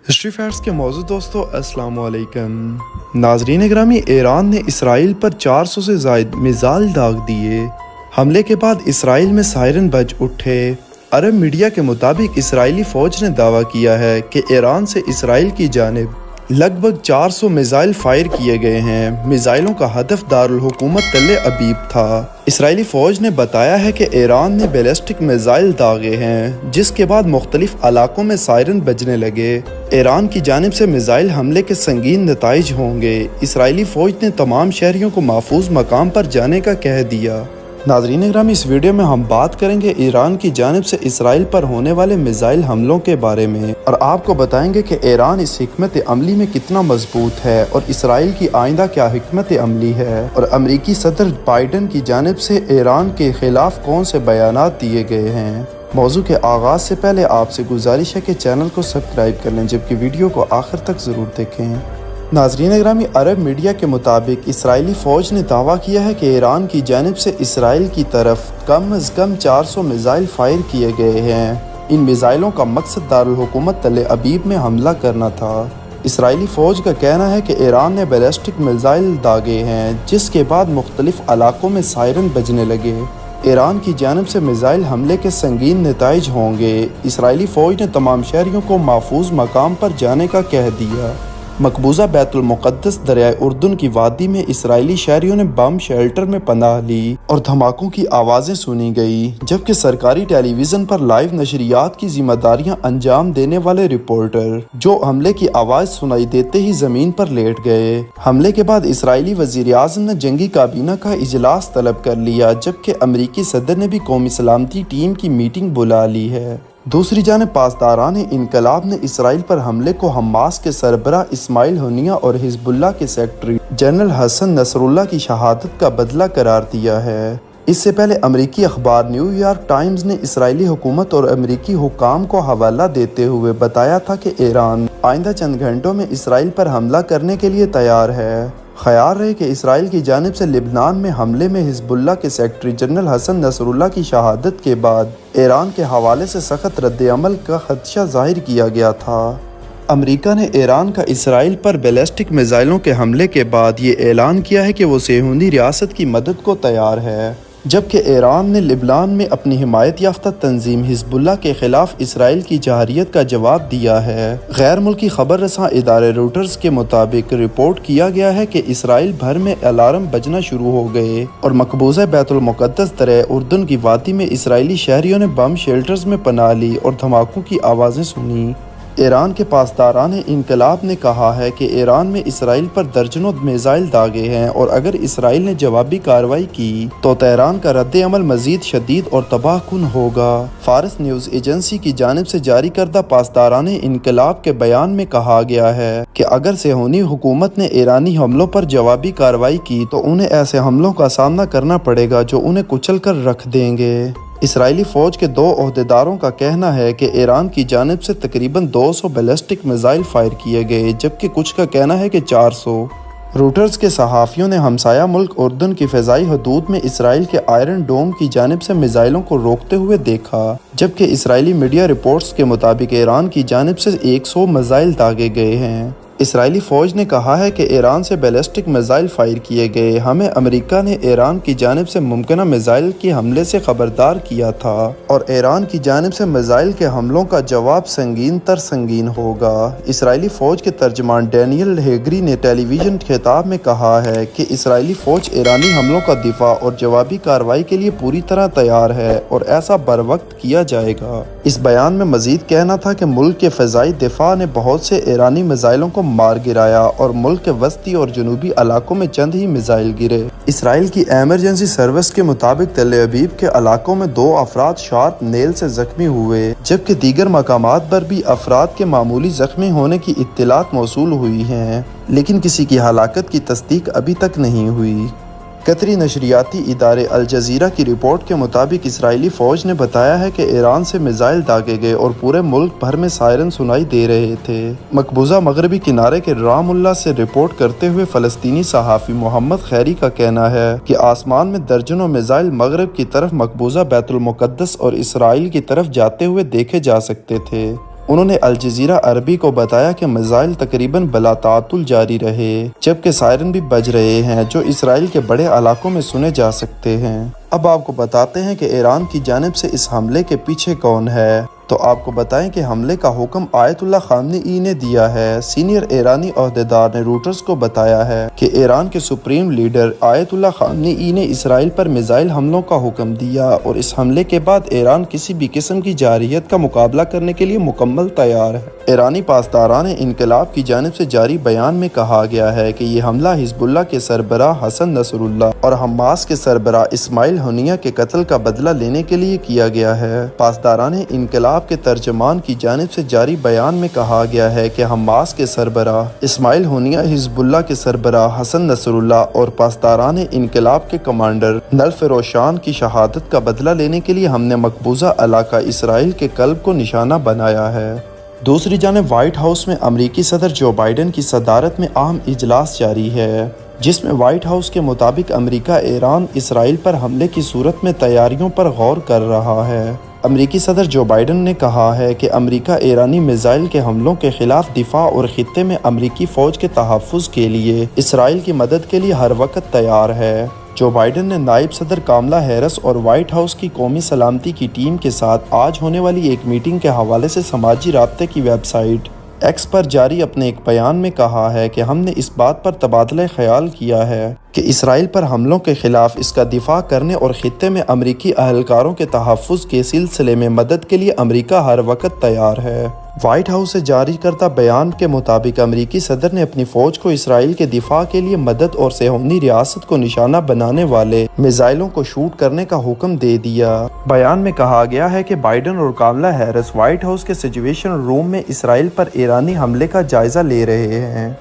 History facts کے موضوع دوستو السلام علیکم ناظرین گرامی، ایران نے اسرائیل پر 400 سے زائد میزائل داغ دیے۔ حملے کے بعد اسرائیل میں سائرن بج اٹھے۔ عرب میڈیا کے مطابق اسرائیلی فوج نے دعویٰ کیا ہے کہ ایران سے اسرائیل کی جانب لگ بھگ 400 میزائل فائر کیے گئے ہیں۔ میزائلوں کا ہدف دارالحکومت تل ابیب تھا۔ اسرائیلی فوج نے بتایا ہے کہ ایران نے بیلسٹک میزائل داغے ہیں، جس کے بعد مختلف علاقوں میں سائرن بجنے لگے۔ ایران کی جانب سے میزائل حملے کے سنگین نتائج ہوں گے۔ اسرائیلی فوج نے تمام شہریوں کو محفوظ مقام پر جانے کا کہہ دیا۔ ناظرین اکرام، اس ویڈیو میں ہم بات کریں گے ایران کی جانب سے اسرائیل پر ہونے والے میزائل حملوں کے بارے میں، اور آپ کو بتائیں گے کہ ایران اس حکمت عملی میں کتنا مضبوط ہے اور اسرائیل کی آئندہ کیا حکمت عملی ہے، اور امریکی صدر بائیڈن کی جانب سے ایران کے خلاف کون سے بیانات دیے گئے ہیں۔ موضوع کے آغاز سے پہلے آپ سے گزارش ہے کہ چینل کو سبسکرائب کر لیں، جبکہ ویڈیو کو آخر تک ضرور دیکھیں۔ ناظرین اکرامی، عرب میڈیا کے مطابق اسرائیلی فوج نے دعویٰ کیا ہے کہ ایران کی جانب سے اسرائیل کی طرف کم از کم 400 میزائل فائر کیے گئے ہیں۔ ان میزائلوں کا مقصد دارالحکومت تل ابیب میں حملہ کرنا تھا۔ اسرائیلی فوج کا کہنا ہے کہ ایران نے بیلسٹک میزائل داغے ہیں، جس کے بعد مختلف علاقوں میں سائرن بجنے لگے۔ ایران کی جانب سے میزائل حملے کے سنگین نتائج ہوں گے۔ اسرائیلی فوج نے تمام شہریوں کو محفوظ مقام پر جانے کا کہہ دیا۔ مقبوضہ بیت المقدس دریائے اردن کی وادی میں اسرائیلی شہریوں نے بم شیلٹر میں پناہ لی اور دھماکوں کی آوازیں سنی گئی، جبکہ سرکاری ٹیلی ویژن پر لائیو نشریات کی ذمہ داریاں انجام دینے والے رپورٹر جو حملے کی آواز سنائی دیتے ہی زمین پر لیٹ گئے۔ حملے کے بعد اسرائیلی وزیر اعظم نے جنگی کابینہ کا اجلاس طلب کر لیا، جبکہ امریکی صدر نے بھی قومی سلامتی ٹیم کی میٹنگ بلا لی ہے۔ دوسری جانب پاسداران انقلاب نے اسرائیل پر حملے کو حماس کے سربراہ اسماعیل ہنیہ اور حزب اللہ کے سیکرٹری جنرل حسن نصر اللہ کی شہادت کا بدلہ قرار دیا ہے۔ اس سے پہلے امریکی اخبار نیو یارک ٹائمز نے اسرائیلی حکومت اور امریکی حکام کو حوالہ دیتے ہوئے بتایا تھا کہ ایران آئندہ چند گھنٹوں میں اسرائیل پر حملہ کرنے کے لیے تیار ہے۔ خیال رہے کہ اسرائیل کی جانب سے لبنان میں حملے میں حزب اللہ کے سیکرٹری جنرل حسن نصر اللہ کی شہادت کے بعد ایران کے حوالے سے سخت رد عمل کا خدشہ ظاہر کیا گیا تھا۔ امریکہ نے ایران کا اسرائیل پر بیلسٹک میزائلوں کے حملے کے بعد یہ اعلان کیا ہے کہ وہ صہیونی ریاست کی مدد کو تیار ہے، جبکہ ایران نے لبنان میں اپنی حمایت یافتہ تنظیم حزب اللہ کے خلاف اسرائیل کی جارحیت کا جواب دیا ہے۔ غیر ملکی خبر رساں ادارے روٹرز کے مطابق رپورٹ کیا گیا ہے کہ اسرائیل بھر میں الارم بجنا شروع ہو گئے اور مقبوضہ بیت المقدس دریائے اردن کی وادی میں اسرائیلی شہریوں نے بم شیلٹرز میں پناہ لی اور دھماکوں کی آوازیں سنی۔ ایران کے پاسداران انقلاب نے کہا ہے کہ ایران میں اسرائیل پر درجنوں میزائل داغے ہیں، اور اگر اسرائیل نے جوابی کارروائی کی تو تہران کا رد عمل مزید شدید اور تباہ کن ہوگا۔ فارس نیوز ایجنسی کی جانب سے جاری کردہ پاسداران انقلاب کے بیان میں کہا گیا ہے کہ اگر صہیونی حکومت نے ایرانی حملوں پر جوابی کارروائی کی تو انہیں ایسے حملوں کا سامنا کرنا پڑے گا جو انہیں کچل کر رکھ دیں گے۔ اسرائیلی فوج کے 2 عہدیداروں کا کہنا ہے کہ ایران کی جانب سے تقریباً 200 بیلسٹک میزائل فائر کیے گئے، جبکہ کچھ کا کہنا ہے کہ 400۔ روٹرز کے صحافیوں نے ہمسایہ ملک اردن کی فضائی حدود میں اسرائیل کے آئرن ڈوم کی جانب سے میزائلوں کو روکتے ہوئے دیکھا، جبکہ اسرائیلی میڈیا رپورٹس کے مطابق ایران کی جانب سے 100 میزائل داغے گئے ہیں۔ اسرائیلی فوج نے کہا ہے کہ ایران سے بیلسٹک میزائل فائر کیے گئے۔ ہمیں امریکہ نے ایران کی جانب سے ممکنہ میزائل کے حملے سے خبردار کیا تھا، اور ایران کی جانب سے میزائل کے حملوں کا جواب سنگین تر سنگین ہوگا۔ اسرائیلی فوج کے ترجمان ڈینیل ہیگری نے ٹیلی ویژن خطاب میں کہا ہے کہ اسرائیلی فوج ایرانی حملوں کا دفاع اور جوابی کارروائی کے لیے پوری طرح تیار ہے، اور ایسا بروقت کیا جائے گا۔ اس بیان میں مزید کہنا تھا کہ ملک کے فضائی دفاع نے بہت سے ایرانی میزائلوں کو مار گرایا، اور ملک کے وسطی اور جنوبی علاقوں میں چند ہی میزائل گرے۔ اسرائیل کی ایمرجنسی سروس کے مطابق تل ابیب کے علاقوں میں 2 افراد شارپ نیل سے زخمی ہوئے، جبکہ دیگر مقامات پر بھی افراد کے معمولی زخمی ہونے کی اطلاعات موصول ہوئی ہیں، لیکن کسی کی ہلاکت کی تصدیق ابھی تک نہیں ہوئی۔ قطری نشریاتی ادارے الجزیرہ کی رپورٹ کے مطابق اسرائیلی فوج نے بتایا ہے کہ ایران سے میزائل داغے گئے اور پورے ملک بھر میں سائرن سنائی دے رہے تھے۔ مقبوضہ مغربی کنارے کے رام اللہ سے رپورٹ کرتے ہوئے فلسطینی صحافی محمد خیری کا کہنا ہے کہ آسمان میں درجنوں میزائل مغرب کی طرف مقبوضہ بیت المقدس اور اسرائیل کی طرف جاتے ہوئے دیکھے جا سکتے تھے۔ انہوں نے الجزیرہ عربی کو بتایا کہ میزائل تقریباً بلا تعطل جاری رہے جبکہ سائرن بھی بج رہے ہیں جو اسرائیل کے بڑے علاقوں میں سنے جا سکتے ہیں۔ اب آپ کو بتاتے ہیں کہ ایران کی جانب سے اس حملے کے پیچھے کون ہے۔ تو آپ کو بتائیں کہ حملے کا حکم آیت اللہ خامنئی نے دیا ہے۔ سینئر ایرانی عہدیدار نے روٹرز کو بتایا ہے کہ ایران کے سپریم لیڈر آیت اللہ خامنئی نے اسرائیل پر میزائل حملوں کا حکم دیا اور اس حملے کے بعد ایران کسی بھی قسم کی جارحیت کا مقابلہ کرنے کے لیے مکمل تیار ہے۔ ایرانی پاسداران انقلاب کی جانب سے جاری بیان میں کہا گیا ہے کہ یہ حملہ حزب اللہ کے سربراہ حسن نصر اللہ اور حماس کے سربراہ اسماعیل ہنیہ کے قتل کا بدلہ لینے کے لیے کیا گیا ہے۔ پاسداران انقلاب کے ترجمان کی جانب سے جاری بیان میں کہا گیا ہے کہ حماس کے سربراہ اسماعیل ہنیہ، حزب اللہ کے سربراہ حسن نصر اللہ اور پاسداران انقلاب کے کمانڈر نلف روشان کی شہادت کا بدلہ لینے کے لیے ہم نے مقبوضہ علاقہ اسرائیل کے قلب کو نشانہ بنایا ہے۔ دوسری جانب وائٹ ہاؤس میں امریکی صدر جو بائیڈن کی صدارت میں اہم اجلاس جاری ہے جس میں وائٹ ہاؤس کے مطابق امریکہ ایران اسرائیل پر حملے کی صورت میں تیاریوں پر غور کر رہا ہے۔ امریکی صدر جو بائیڈن نے کہا ہے کہ امریکہ ایرانی میزائل کے حملوں کے خلاف دفاع اور خطے میں امریکی فوج کے تحفظ کے لیے اسرائیل کی مدد کے لیے ہر وقت تیار ہے۔ جو بائیڈن نے نائب صدر کاملا ہیرس اور وائٹ ہاؤس کی قومی سلامتی کی ٹیم کے ساتھ آج ہونے والی ایک میٹنگ کے حوالے سے سماجی رابطے کی ویب سائٹ ایکس پر جاری اپنے ایک بیان میں کہا ہے کہ ہم نے اس بات پر تبادلہ خیال کیا ہے کہ اسرائیل پر حملوں کے خلاف اس کا دفاع کرنے اور خطے میں امریکی اہلکاروں کے تحفظ کے سلسلے میں مدد کے لیے امریکہ ہر وقت تیار ہے۔ وائٹ ہاؤس سے جاری کردہ بیان کے مطابق امریکی صدر نے اپنی فوج کو اسرائیل کے دفاع کے لیے مدد اور صہیونی ریاست کو نشانہ بنانے والے میزائلوں کو شوٹ کرنے کا حکم دے دیا۔ بیان میں کہا گیا ہے کہ بائیڈن اور کاملا ہیرس وائٹ ہاؤس کے سچویشن روم میں اسرائیل پر ایرانی حملے کا جائزہ لے رہے ہیں۔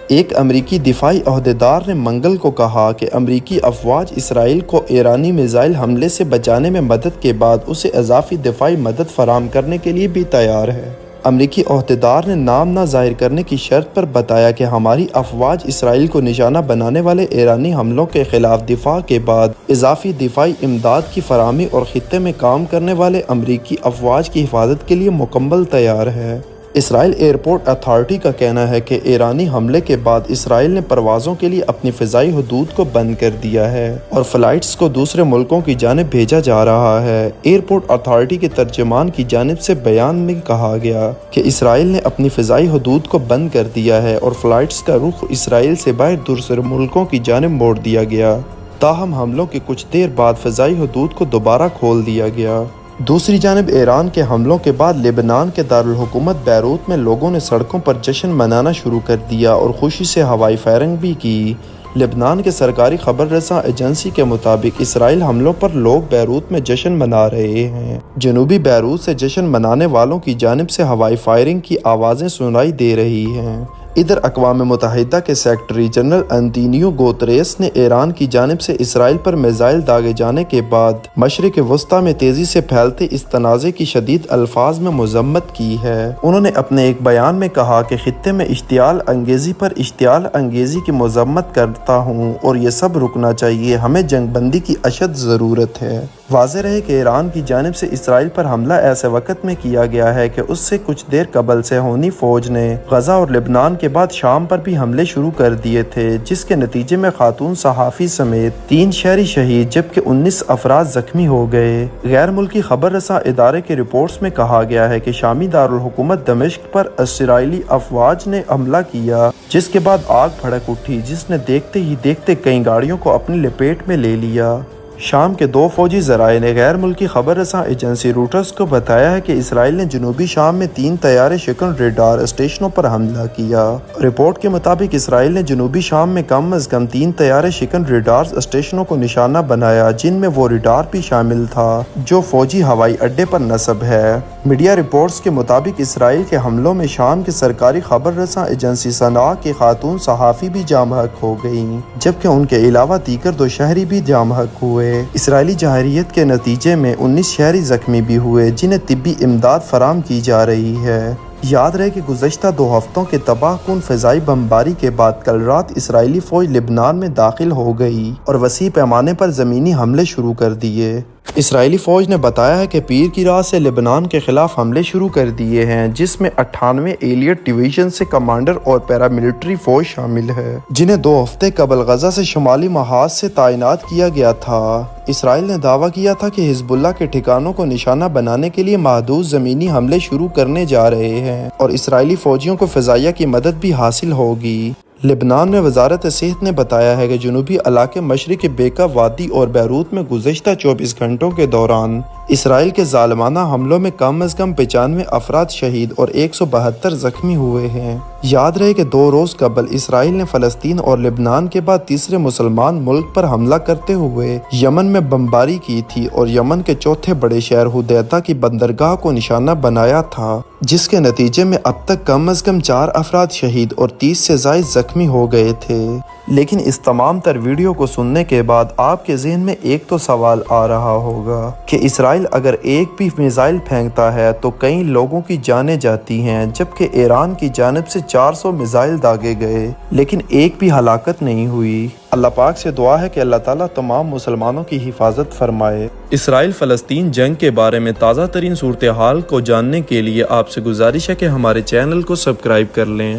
ایک امریکی دفاعی عہدیدار نے منگل کو کہا کہ امریکی افواج اسرائیل کو ایرانی میزائل حملے سے بچانے میں مدد کے بعد اسے اضافی دفاعی مدد فراہم کرنے کے لیے بھی تیار ہے۔ امریکی عہدیدار نے نام نہ ظاہر کرنے کی شرط پر بتایا کہ ہماری افواج اسرائیل کو نشانہ بنانے والے ایرانی حملوں کے خلاف دفاع کے بعد اضافی دفاعی امداد کی فراہمی اور خطے میں کام کرنے والے امریکی افواج کی حفاظت کے لیے مکمل تیار ہے۔ اسرائیل ایئرپورٹ اتھارٹی کا کہنا ہے کہ ایرانی حملے کے بعد اسرائیل نے پروازوں کے لیے اپنی فضائی حدود کو بند کر دیا ہے اور فلائٹس کو دوسرے ملکوں کی جانب بھیجا جا رہا ہے۔ ایئرپورٹ اتھارٹی کے ترجمان کی جانب سے بیان میں کہا گیا کہ اسرائیل نے اپنی فضائی حدود کو بند کر دیا ہے اور فلائٹس کا رخ اسرائیل سے باہر دوسرے ملکوں کی جانب موڑ دیا گیا، تاہم حملوں کے کچھ دیر بعد فضائی حدود کو دوبارہ کھول دیا گیا۔ دوسری جانب ایران کے حملوں کے بعد لبنان کے دارالحکومت بیروت میں لوگوں نے سڑکوں پر جشن منانا شروع کر دیا اور خوشی سے ہوائی فائرنگ بھی کی۔ لبنان کے سرکاری خبر رساں ایجنسی کے مطابق اسرائیل حملوں پر لوگ بیروت میں جشن منا رہے ہیں۔ جنوبی بیروت سے جشن منانے والوں کی جانب سے ہوائی فائرنگ کی آوازیں سنائی دے رہی ہیں۔ ادھر اقوام متحدہ کے سیکرٹری جنرل انتونیو گوتریس نے ایران کی جانب سے اسرائیل پر میزائل داغے جانے کے بعد مشرق وسطی میں تیزی سے پھیلتے اس تنازع کی شدید الفاظ میں مذمت کی ہے۔ انہوں نے اپنے ایک بیان میں کہا کہ خطے میں اشتعال انگیزی پر اشتعال انگیزی کی مذمت کرتا ہوں اور یہ سب رکنا چاہیے، ہمیں جنگ بندی کی اشد ضرورت ہے۔ واضح رہے کہ ایران کی جانب سے اسرائیل پر حملہ ایسے وقت میں کیا گیا ہے کہ اس سے کچھ دیر قبل صہیونی فوج نے غزہ اور لبنان کے بعد شام پر بھی حملے شروع کر دیے تھے، جس کے نتیجے میں خاتون صحافی سمیت 3 شہری شہید جبکہ 19 افراد زخمی ہو گئے۔ غیر ملکی خبر رساں ادارے کے رپورٹس میں کہا گیا ہے کہ شامی دارالحکومت دمشق پر اسرائیلی افواج نے حملہ کیا، جس کے بعد آگ بھڑک اٹھی جس نے دیکھتے ہی دیکھتے کئی گاڑیوں کو اپنی لپیٹ میں لے لیا۔ شام کے 2 فوجی ذرائع نے غیر ملکی خبر رساں ایجنسی روٹرز کو بتایا ہے کہ اسرائیل نے جنوبی شام میں 3 طیارے شکن ریڈار اسٹیشنوں پر حملہ کیا۔ رپورٹ کے مطابق اسرائیل نے جنوبی شام میں کم از کم 3 طیارے شکن ریڈار اسٹیشنوں کو نشانہ بنایا، جن میں وہ ریڈار بھی شامل تھا جو فوجی ہوائی اڈے پر نصب ہے۔ میڈیا رپورٹس کے مطابق اسرائیل کے حملوں میں شام کے سرکاری خبر رساں ایجنسی صنعاء کی خاتون صحافی بھی جاں بحق ہو گئیں، جبکہ ان کے علاوہ دیگر 2 شہری بھی جاں بحق ہوئے۔ اسرائیلی جارحیت کے نتیجے میں 19 شہری زخمی بھی ہوئے، جنہیں طبی امداد فراہم کی جا رہی ہے۔ یاد رہے کہ گزشتہ 2 ہفتوں کے تباہ کن فضائی بمباری کے بعد کل رات اسرائیلی فوج لبنان میں داخل ہو گئی اور وسیع پیمانے پر زمینی حملے شروع کر دیے۔ اسرائیلی فوج نے بتایا ہے کہ پیر کی رات سے لبنان کے خلاف حملے شروع کر دیے ہیں، جس میں 98 ایلیٹ ڈویژن سے کمانڈر اور پیراملٹری فوج شامل ہے، جنہیں 2 ہفتے قبل غزہ سے شمالی محاذ سے تعینات کیا گیا تھا۔ اسرائیل نے دعویٰ کیا تھا کہ حزب اللہ کے ٹھکانوں کو نشانہ بنانے کے لیے محدود زمینی حملے شروع کرنے جا رہے ہیں اور اسرائیلی فوجیوں کو فضائیہ کی مدد بھی حاصل ہوگی۔ لبنان میں وزارت صحت نے بتایا ہے کہ جنوبی علاقے مشرق بیکا وادی اور بیروت میں گزشتہ 24 گھنٹوں کے دوران اسرائیل کے ظالمانہ حملوں میں کم از کم 95 افراد شہید اور 172 زخمی ہوئے ہیں۔ یاد رہے کہ 2 روز قبل اسرائیل نے فلسطین اور لبنان کے بعد تیسرے مسلمان ملک پر حملہ کرتے ہوئے یمن میں بمباری کی تھی اور یمن کے چوتھے بڑے شہر حدیدہ کی بندرگاہ کو نشانہ بنایا تھا، جس کے نتیجے میں اب تک کم از کم 4 افراد شہید اور 30 سے زائد زخمی ہو گئے تھے۔ لیکن اس تمام تر ویڈیو کو سننے کے بعد آپ کے ذہن میں ایک تو سوال آ رہا ہوگا کہ اسرائیل اگر ایک بھی میزائل پھینکتا ہے تو کئی لوگوں کی جانیں جاتی ہیں، جبکہ ایران کی جانب سے 400 میزائل داغے گئے لیکن ایک بھی ہلاکت نہیں ہوئی۔ اللہ پاک سے دعا ہے کہ اللہ تعالیٰ تمام مسلمانوں کی حفاظت فرمائے۔ اسرائیل فلسطین جنگ کے بارے میں تازہ ترین صورتحال کو جاننے کے لیے آپ سے گزارش ہے کہ ہمارے چینل کو سبسکرائب کر لیں۔